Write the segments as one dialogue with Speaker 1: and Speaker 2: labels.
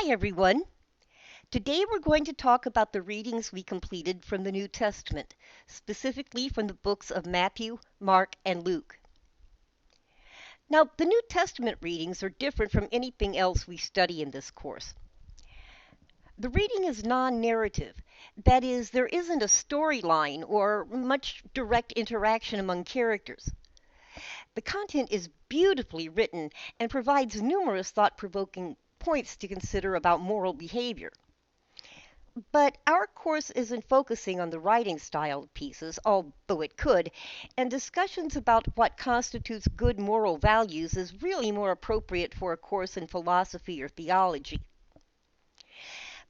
Speaker 1: Hi, everyone. Today we're going to talk about the readings we completed from the New Testament, specifically from the books of Matthew, Mark, and Luke. Now, the New Testament readings are different from anything else we study in this course. The reading is non-narrative. That is, there isn't a storyline or much direct interaction among characters. The content is beautifully written and provides numerous thought-provoking points to consider about moral behavior. But our course isn't focusing on the writing style of pieces, although it could, and discussions about what constitutes good moral values is really more appropriate for a course in philosophy or theology.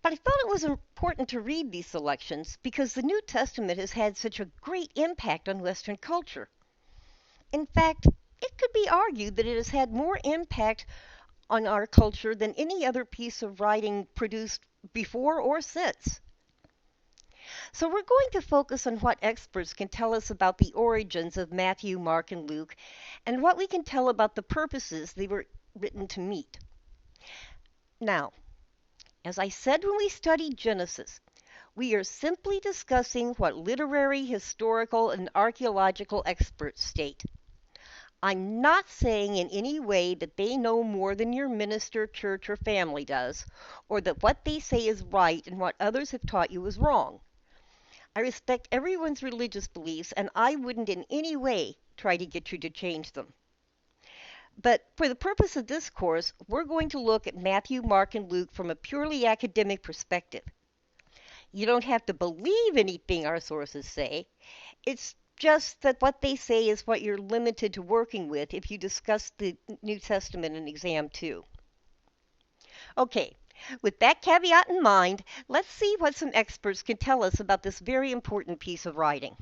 Speaker 1: But I thought it was important to read these selections because the New Testament has had such a great impact on Western culture. In fact, it could be argued that it has had more impact on our culture than any other piece of writing produced before or since. So we're going to focus on what experts can tell us about the origins of Matthew, Mark, and Luke, and what we can tell about the purposes they were written to meet. Now, as I said when we studied Genesis, we are simply discussing what literary, historical, and archaeological experts state. I'm not saying in any way that they know more than your minister, church, or family does, or that what they say is right and what others have taught you is wrong. I respect everyone's religious beliefs, and I wouldn't in any way try to get you to change them. But for the purpose of this course, we're going to look at Matthew, Mark, and Luke from a purely academic perspective. You don't have to believe anything our sources say. It's just that what they say is what you're limited to working with if you discuss the New Testament in exam 2. Okay, with that caveat in mind, let's see what some experts can tell us about this very important piece of writing.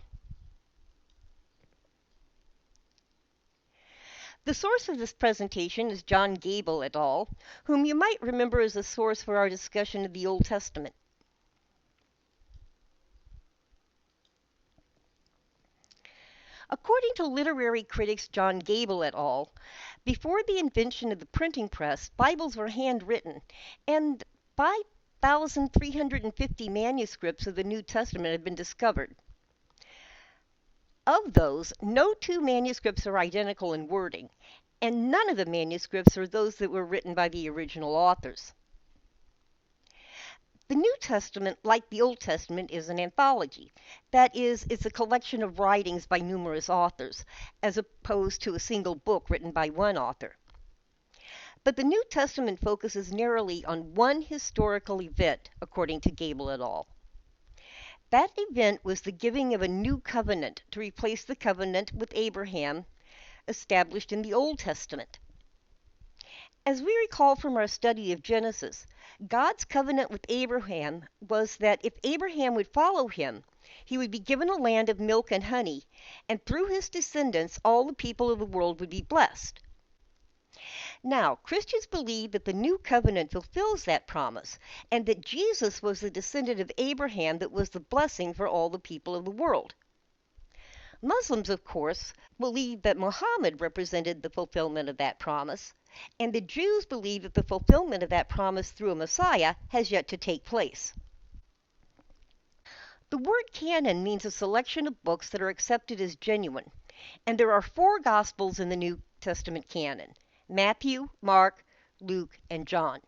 Speaker 1: The source of this presentation is John Gable et al., whom you might remember as a source for our discussion of the Old Testament. According to literary critics John Gable et al., before the invention of the printing press, Bibles were handwritten, and 5,350 manuscripts of the New Testament have been discovered. Of those, no two manuscripts are identical in wording, and none of the manuscripts are those that were written by the original authors. The New Testament, like the Old Testament, is an anthology. That is, it's a collection of writings by numerous authors, as opposed to a single book written by one author. But the New Testament focuses narrowly on one historical event, according to Gable et al. That event was the giving of a new covenant to replace the covenant with Abraham established in the Old Testament. As we recall from our study of Genesis, God's covenant with Abraham was that if Abraham would follow him, he would be given a land of milk and honey, and through his descendants all the people of the world would be blessed. Now, Christians believe that the new covenant fulfills that promise, and that Jesus was the descendant of Abraham that was the blessing for all the people of the world. Muslims, of course, believe that Muhammad represented the fulfillment of that promise, and the Jews believe that the fulfillment of that promise through a Messiah has yet to take place. The word canon means a selection of books that are accepted as genuine, and there are 4 Gospels in the New Testament canon: Matthew, Mark, Luke, and John.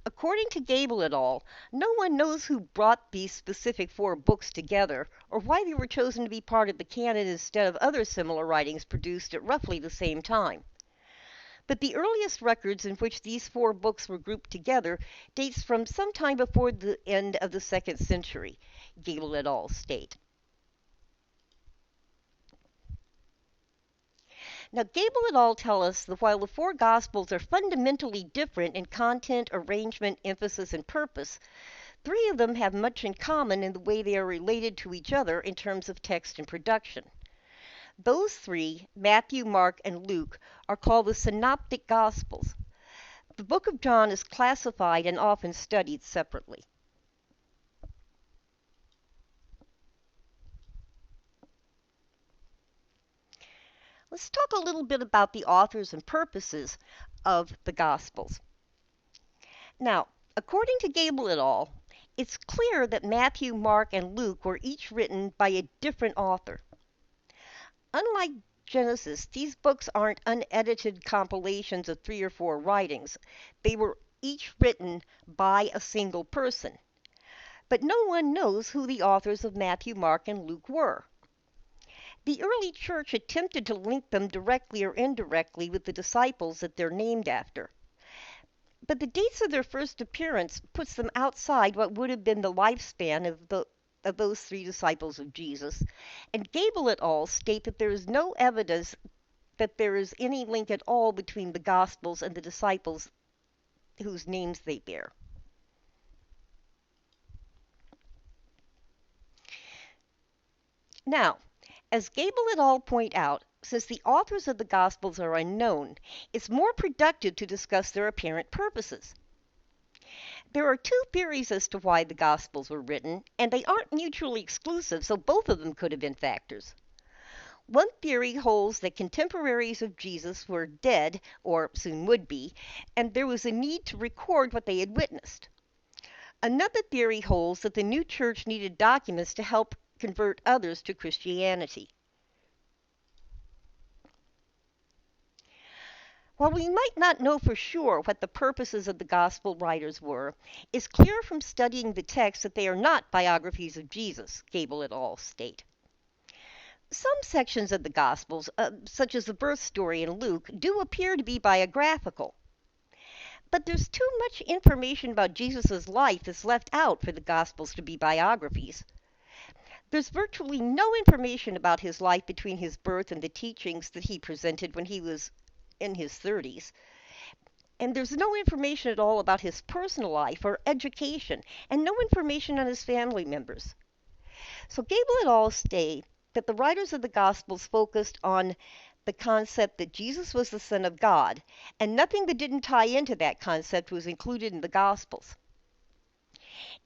Speaker 1: According to Gable et al., no one knows who brought these specific 4 books together, or why they were chosen to be part of the canon instead of other similar writings produced at roughly the same time. But the earliest records in which these 4 books were grouped together dates from sometime before the end of the 2nd century, Gable et al. State. Now, Gable et al. Tell us that while the 4 Gospels are fundamentally different in content, arrangement, emphasis, and purpose, 3 of them have much in common in the way they are related to each other in terms of text and production. Those 3, Matthew, Mark, and Luke, are called the Synoptic Gospels. The book of John is classified and often studied separately. Let's talk a little bit about the authors and purposes of the Gospels. Now, according to Gable et al., it's clear that Matthew, Mark, and Luke were each written by a different author. Unlike Genesis, these books aren't unedited compilations of 3 or 4 writings. They were each written by a single person. But no one knows who the authors of Matthew, Mark, and Luke were. The early church attempted to link them directly or indirectly with the disciples that they're named after. But the dates of their first appearance puts them outside what would have been the lifespan of those 3 disciples of Jesus, and Gable et al. State that there is no evidence that there is any link at all between the Gospels and the disciples whose names they bear. Now, as Gable et al. Point out, since the authors of the Gospels are unknown, it's more productive to discuss their apparent purposes. There are 2 theories as to why the Gospels were written, and they aren't mutually exclusive, so both of them could have been factors. One theory holds that contemporaries of Jesus were dead, or soon would be, and there was a need to record what they had witnessed. Another theory holds that the new church needed documents to help convert others to Christianity. While we might not know for sure what the purposes of the Gospel writers were, it's clear from studying the text that they are not biographies of Jesus, Gable et al. State. Some sections of the Gospels, such as the birth story in Luke, do appear to be biographical. But there's too much information about Jesus' life that's left out for the Gospels to be biographies. There's virtually no information about his life between his birth and the teachings that he presented when he was in his 30s. And there's no information at all about his personal life or education, and no information on his family members. So Gable et al. State that the writers of the Gospels focused on the concept that Jesus was the Son of God, and nothing that didn't tie into that concept was included in the Gospels.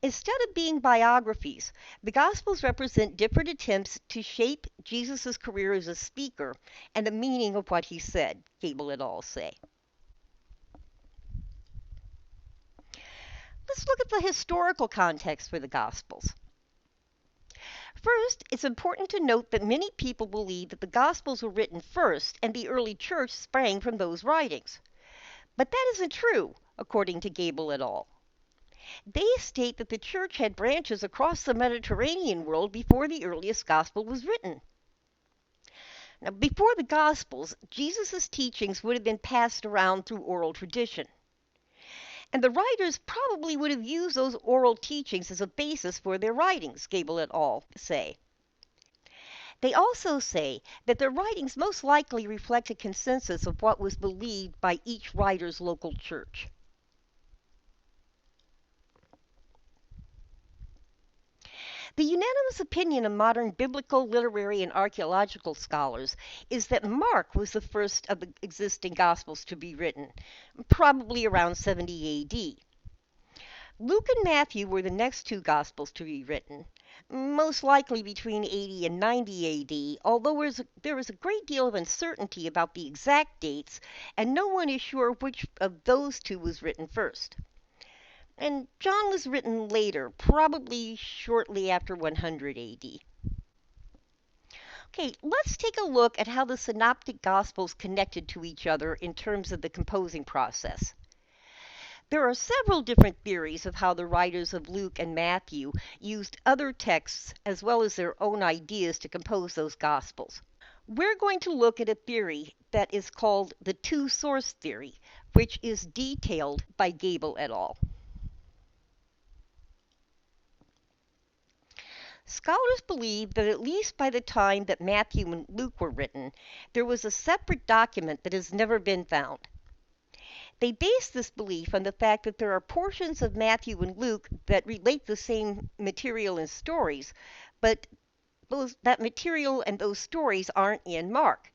Speaker 1: Instead of being biographies, the Gospels represent different attempts to shape Jesus' career as a speaker and the meaning of what he said, Gable et al. Say. Let's look at the historical context for the Gospels. First, it's important to note that many people believe that the Gospels were written first and the early church sprang from those writings. But that isn't true, according to Gable et al. They state that the church had branches across the Mediterranean world before the earliest gospel was written. Now, before the Gospels, Jesus' teachings would have been passed around through oral tradition. And the writers probably would have used those oral teachings as a basis for their writings, Gable et al. Say. They also say that their writings most likely reflect a consensus of what was believed by each writer's local church. The unanimous opinion of modern biblical, literary, and archaeological scholars is that Mark was the first of the existing Gospels to be written, probably around 70 A.D. Luke and Matthew were the next 2 Gospels to be written, most likely between 80 and 90 A.D., although there is a great deal of uncertainty about the exact dates, and no one is sure which of those 2 was written first. And John was written later, probably shortly after 100 A.D. Okay, let's take a look at how the synoptic gospels connected to each other in terms of the composing process. There are several different theories of how the writers of Luke and Matthew used other texts as well as their own ideas to compose those gospels. We're going to look at a theory that is called the two-source theory, which is detailed by Gable et al. Scholars believe that at least by the time that Matthew and Luke were written, there was a separate document that has never been found. They base this belief on the fact that there are portions of Matthew and Luke that relate the same material and stories, but that material and those stories aren't in Mark.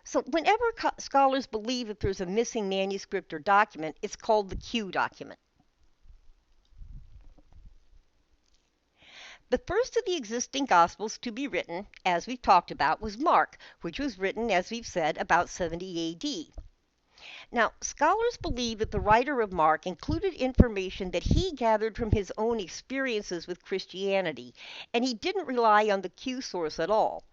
Speaker 1: So whenever scholars believe that there's a missing manuscript or document, it's called the Q document. The first of the existing Gospels to be written, as we've talked about, was Mark, which was written, as we've said, about 70 A.D. Now, scholars believe that the writer of Mark included information that he gathered from his own experiences with Christianity, and he didn't rely on the Q source at all.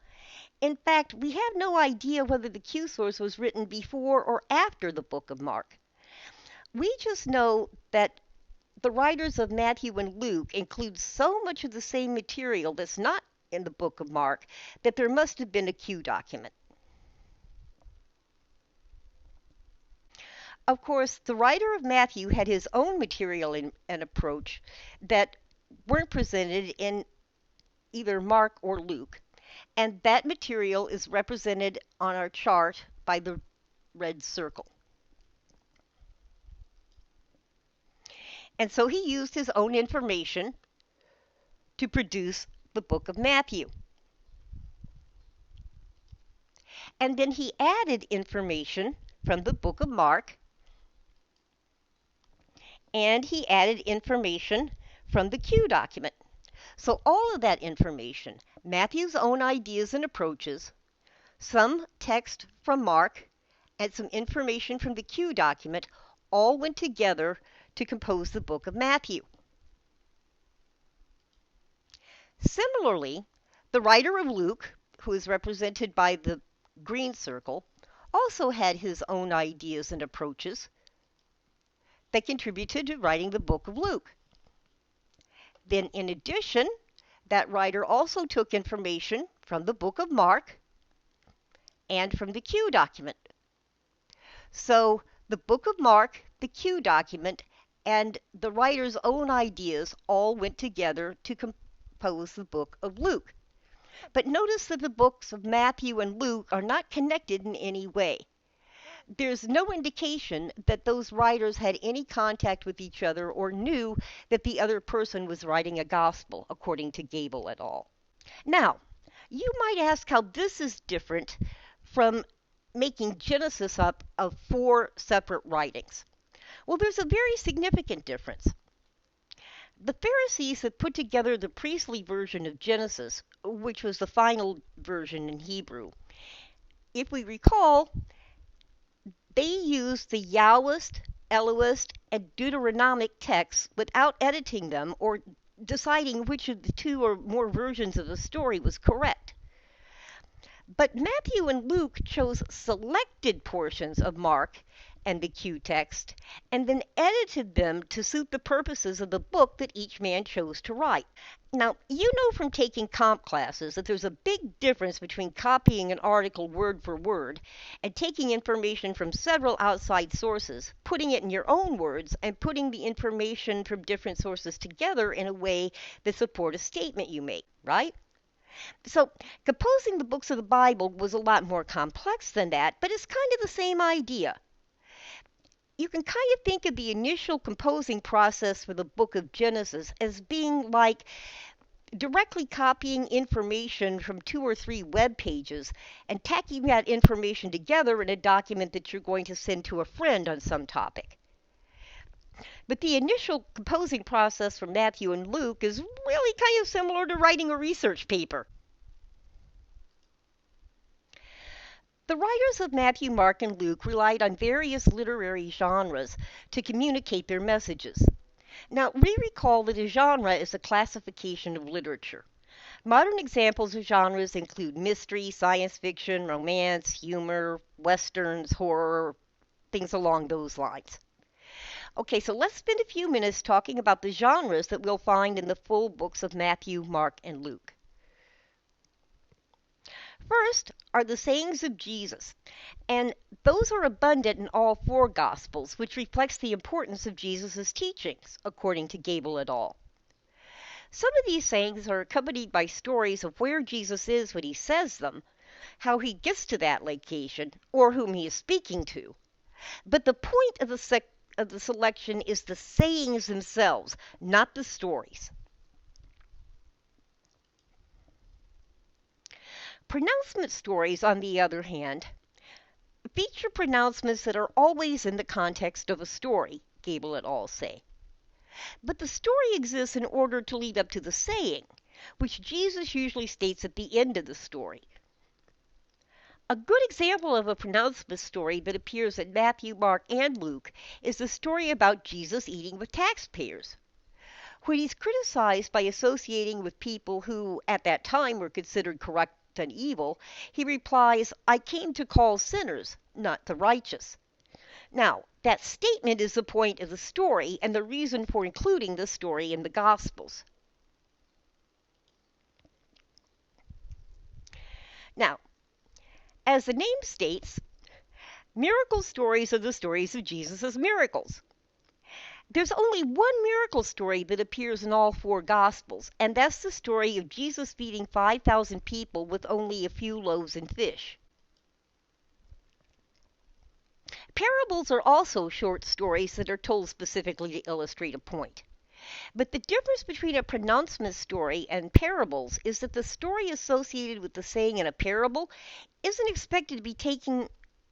Speaker 1: In fact, we have no idea whether the Q source was written before or after the book of Mark. We just know that the writers of Matthew and Luke include so much of the same material that's not in the book of Mark that there must have been a Q document. Of course, the writer of Matthew had his own material and approach that weren't presented in either Mark or Luke, and that material is represented on our chart by the red circle. And so he used his own information to produce the book of Matthew. And then he added information from the book of Mark, and he added information from the Q document. So all of that information, Matthew's own ideas and approaches, some text from Mark, and some information from the Q document, all went together to compose the book of Matthew. Similarly, the writer of Luke, who is represented by the green circle, also had his own ideas and approaches that contributed to writing the book of Luke. Then, in addition, that writer also took information from the book of Mark and from the Q document. So, the book of Mark, the Q document, and the writer's own ideas all went together to compose the book of Luke. But notice that the books of Matthew and Luke are not connected in any way. There's no indication that those writers had any contact with each other or knew that the other person was writing a gospel, according to Gable et al. Now, you might ask how this is different from making Genesis up of 4 separate writings. Well, there's a very significant difference. The Pharisees had put together the priestly version of Genesis, which was the final version in Hebrew. If we recall, they used the Yahwist, Elohist, and Deuteronomic texts without editing them or deciding which of the 2 or more versions of the story was correct. But Matthew and Luke chose selected portions of Mark and the Q text and then edited them to suit the purposes of the book that each man chose to write. Now, you know from taking comp classes that there's a big difference between copying an article word for word and taking information from several outside sources, putting it in your own words, and putting the information from different sources together in a way that support a statement you make, right? So, composing the books of the Bible was a lot more complex than that, but it's kind of the same idea. You can kind of think of the initial composing process for the book of Genesis as being like directly copying information from 2 or 3 web pages and tacking that information together in a document that you're going to send to a friend on some topic. But the initial composing process for Matthew and Luke is really kind of similar to writing a research paper. The writers of Matthew, Mark, and Luke relied on various literary genres to communicate their messages. Now, we recall that a genre is a classification of literature. Modern examples of genres include mystery, science fiction, romance, humor, westerns, horror, things along those lines. Okay, so let's spend a few minutes talking about the genres that we'll find in the full books of Matthew, Mark, and Luke. First are the sayings of Jesus, and those are abundant in all 4 Gospels, which reflects the importance of Jesus' teachings, according to Gable et al. Some of these sayings are accompanied by stories of where Jesus is when he says them, how he gets to that location, or whom he is speaking to. But the point of the selection is the sayings themselves, not the stories. Pronouncement stories, on the other hand, feature pronouncements that are always in the context of a story, Gable et al. Say. But the story exists in order to lead up to the saying, which Jesus usually states at the end of the story. A good example of a pronouncement story that appears in Matthew, Mark, and Luke is the story about Jesus eating with taxpayers. When he's criticized by associating with people who, at that time, were considered corrupt and evil, he replies, "I came to call sinners, not the righteous." Now, that statement is the point of the story and the reason for including the story in the Gospels. Now, as the name states, miracle stories are the stories of Jesus' miracles. There's only one miracle story that appears in all four Gospels, and that's the story of Jesus feeding 5,000 people with only a few loaves and fish. Parables are also short stories that are told specifically to illustrate a point. But the difference between a pronouncement story and parables is that the story associated with the saying in a parable isn't expected to be taken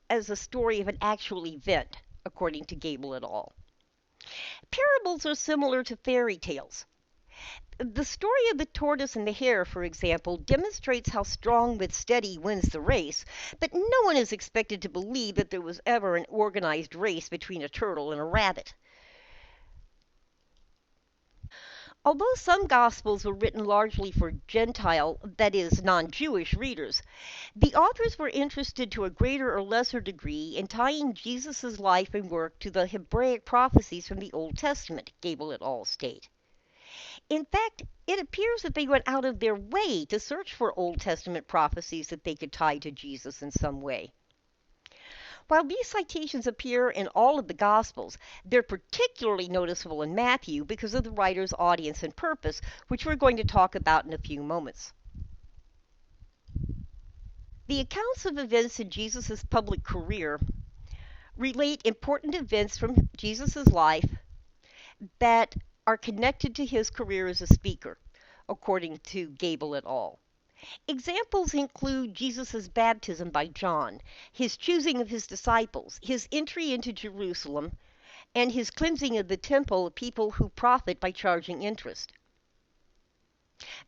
Speaker 1: as a story of an actual event, according to Gable et al. Parables are similar to fairy tales. The story of the tortoise and the hare, for example, demonstrates how strong but steady wins the race, but no one is expected to believe that there was ever an organized race between a turtle and a rabbit. Although some Gospels were written largely for Gentile, that is, non-Jewish readers, the authors were interested to a greater or lesser degree in tying Jesus' life and work to the Hebraic prophecies from the Old Testament, Gable et al. State. In fact, it appears that they went out of their way to search for Old Testament prophecies that they could tie to Jesus in some way. While these citations appear in all of the Gospels, they're particularly noticeable in Matthew because of the writer's audience and purpose, which we're going to talk about in a few moments. The accounts of events in Jesus' public career relate important events from Jesus' life that are connected to his career as a speaker, according to Gable et al. Examples include Jesus' baptism by John, his choosing of his disciples, his entry into Jerusalem, and his cleansing of the temple of people who profit by charging interest.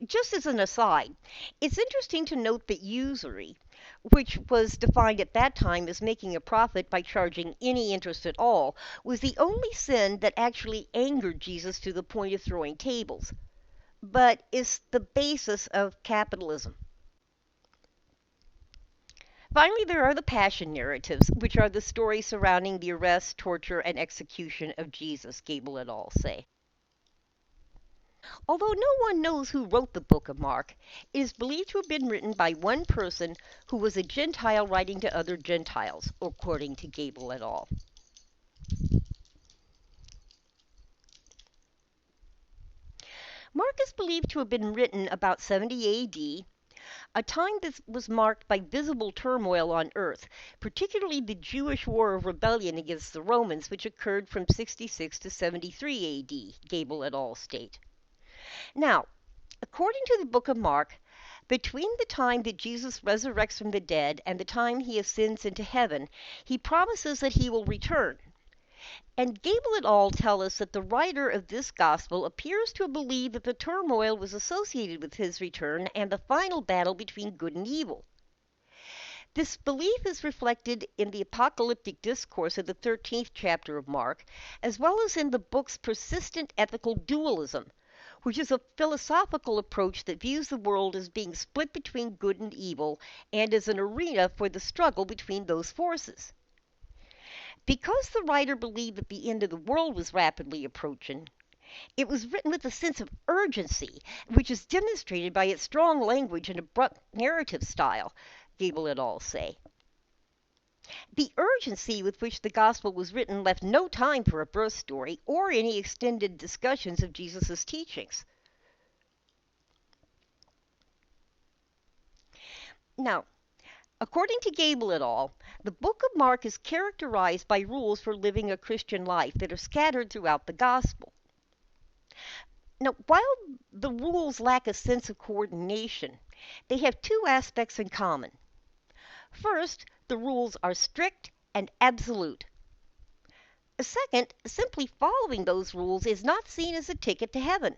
Speaker 1: Just as an aside, it's interesting to note that usury, which was defined at that time as making a profit by charging any interest at all, was the only sin that actually angered Jesus to the point of throwing tables, but is the basis of capitalism. Finally, there are the passion narratives, which are the stories surrounding the arrest, torture, and execution of Jesus, Gable et al. Say. Although no one knows who wrote the Book of Mark, it is believed to have been written by one person who was a Gentile writing to other Gentiles, according to Gable et al. Mark is believed to have been written about 70 A.D., a time that was marked by visible turmoil on earth, particularly the Jewish War of Rebellion against the Romans, which occurred from 66 to 73 A.D., Gable et al. State. Now, according to the Book of Mark, between the time that Jesus resurrects from the dead and the time he ascends into heaven, he promises that he will return. And Gable et al. Tell us that the writer of this gospel appears to believe that the turmoil was associated with his return and the final battle between good and evil. This belief is reflected in the apocalyptic discourse of the 13th chapter of Mark, as well as in the book's persistent ethical dualism, which is a philosophical approach that views the world as being split between good and evil and as an arena for the struggle between those forces. Because the writer believed that the end of the world was rapidly approaching, it was written with a sense of urgency, which is demonstrated by its strong language and abrupt narrative style, Gable et al. Say. The urgency with which the gospel was written left no time for a birth story or any extended discussions of Jesus' teachings. Now, according to Gable et al., the Book of Mark is characterized by rules for living a Christian life that are scattered throughout the Gospel. Now, while the rules lack a sense of coordination, they have two aspects in common. First, the rules are strict and absolute. Second, simply following those rules is not seen as a ticket to heaven.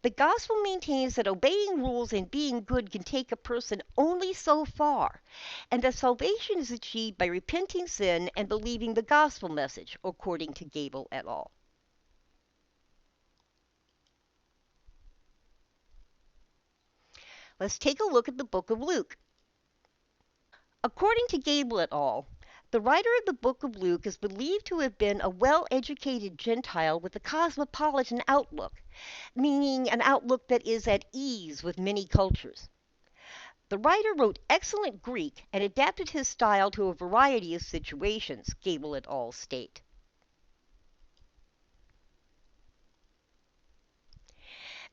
Speaker 1: The gospel maintains that obeying rules and being good can take a person only so far, and that salvation is achieved by repenting sin and believing the gospel message, according to Gable et al. Let's take a look at the book of Luke. According to Gable et al., the writer of the book of Luke is believed to have been a well-educated Gentile with a cosmopolitan outlook, meaning an outlook that is at ease with many cultures. The writer wrote excellent Greek and adapted his style to a variety of situations, Gable et al. State.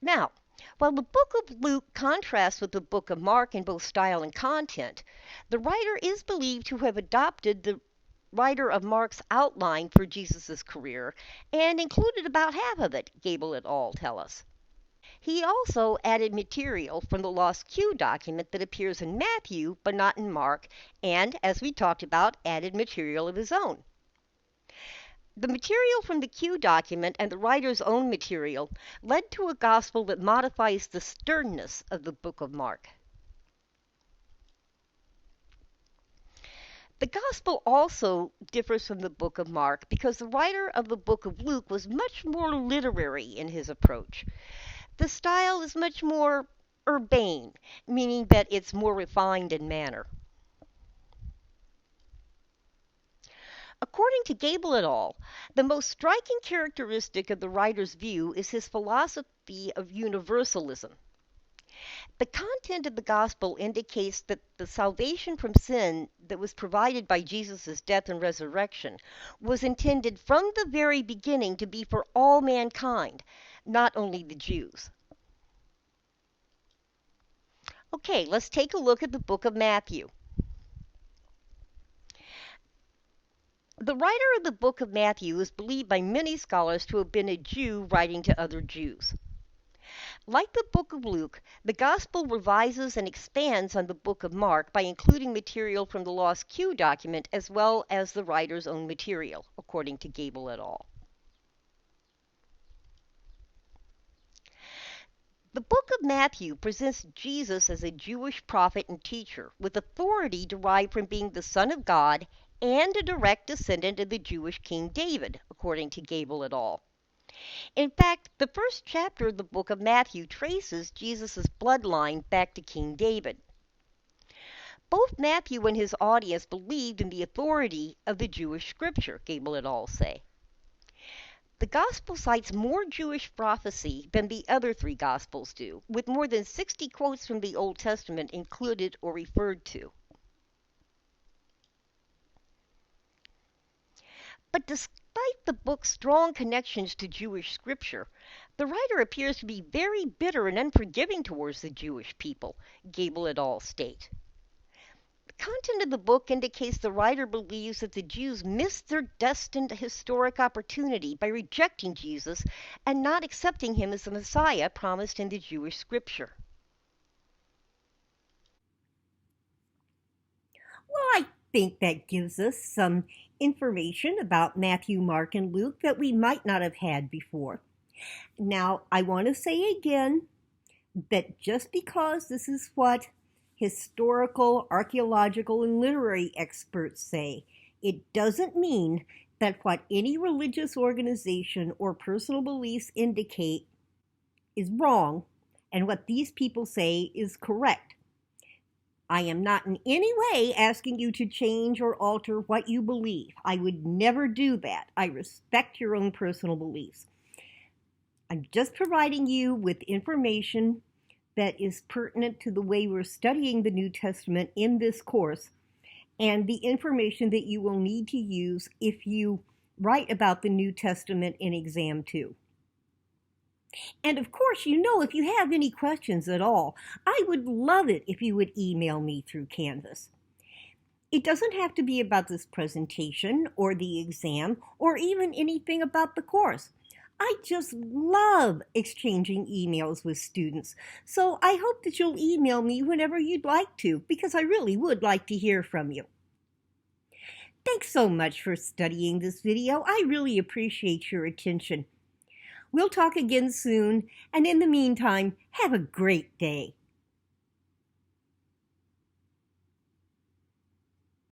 Speaker 1: Now, while the book of Luke contrasts with the book of Mark in both style and content, the writer is believed to have adopted the writer of Mark's outline for Jesus' career and included about half of it, Gable et al. Tell us. He also added material from the Lost Q document that appears in Matthew but not in Mark, and, as we talked about, added material of his own. The material from the Q document and the writer's own material led to a gospel that modifies the sternness of the book of Mark. The gospel also differs from the book of Mark because the writer of the book of Luke was much more literary in his approach. The style is much more urbane, meaning that it's more refined in manner. According to Gable et al., the most striking characteristic of the writer's view is his philosophy of universalism. The content of the gospel indicates that the salvation from sin that was provided by Jesus' death and resurrection was intended from the very beginning to be for all mankind, not only the Jews. Okay, let's take a look at the book of Matthew. The writer of the book of Matthew is believed by many scholars to have been a Jew writing to other Jews. Like the book of Luke, the Gospel revises and expands on the book of Mark by including material from the Lost Q document as well as the writer's own material, according to Gable et al. The book of Matthew presents Jesus as a Jewish prophet and teacher with authority derived from being the Son of God and a direct descendant of the Jewish King David, according to Gable et al. In fact, the first chapter of the book of Matthew traces Jesus' bloodline back to King David. Both Matthew and his audience believed in the authority of the Jewish scripture, Gable et al. Say. The Gospel cites more Jewish prophecy than the other three Gospels do, with more than 60 quotes from the Old Testament included or referred to. But despite the book's strong connections to Jewish scripture, the writer appears to be very bitter and unforgiving towards the Jewish people, Gable et al. State. The content of the book indicates the writer believes that the Jews missed their destined historic opportunity by rejecting Jesus and not accepting him as the Messiah promised in the Jewish scripture.
Speaker 2: Well, I think that gives us some information about Matthew, Mark, and Luke that we might not have had before. Now, I want to say again that just because this is what historical, archaeological, and literary experts say, it doesn't mean that what any religious organization or personal beliefs indicate is wrong and what these people say is correct. I am not in any way asking you to change or alter what you believe. I would never do that. I respect your own personal beliefs. I'm just providing you with information that is pertinent to the way we're studying the New Testament in this course and the information that you will need to use if you write about the New Testament in exam 2. And of course, if you have any questions at all, I would love it if you would email me through Canvas. It doesn't have to be about this presentation or the exam or even anything about the course. I just love exchanging emails with students, so I hope that you'll email me whenever you'd like to, because I really would like to hear from you. Thanks so much for studying this video. I really appreciate your attention. We'll talk again soon, and in the meantime, have a great day.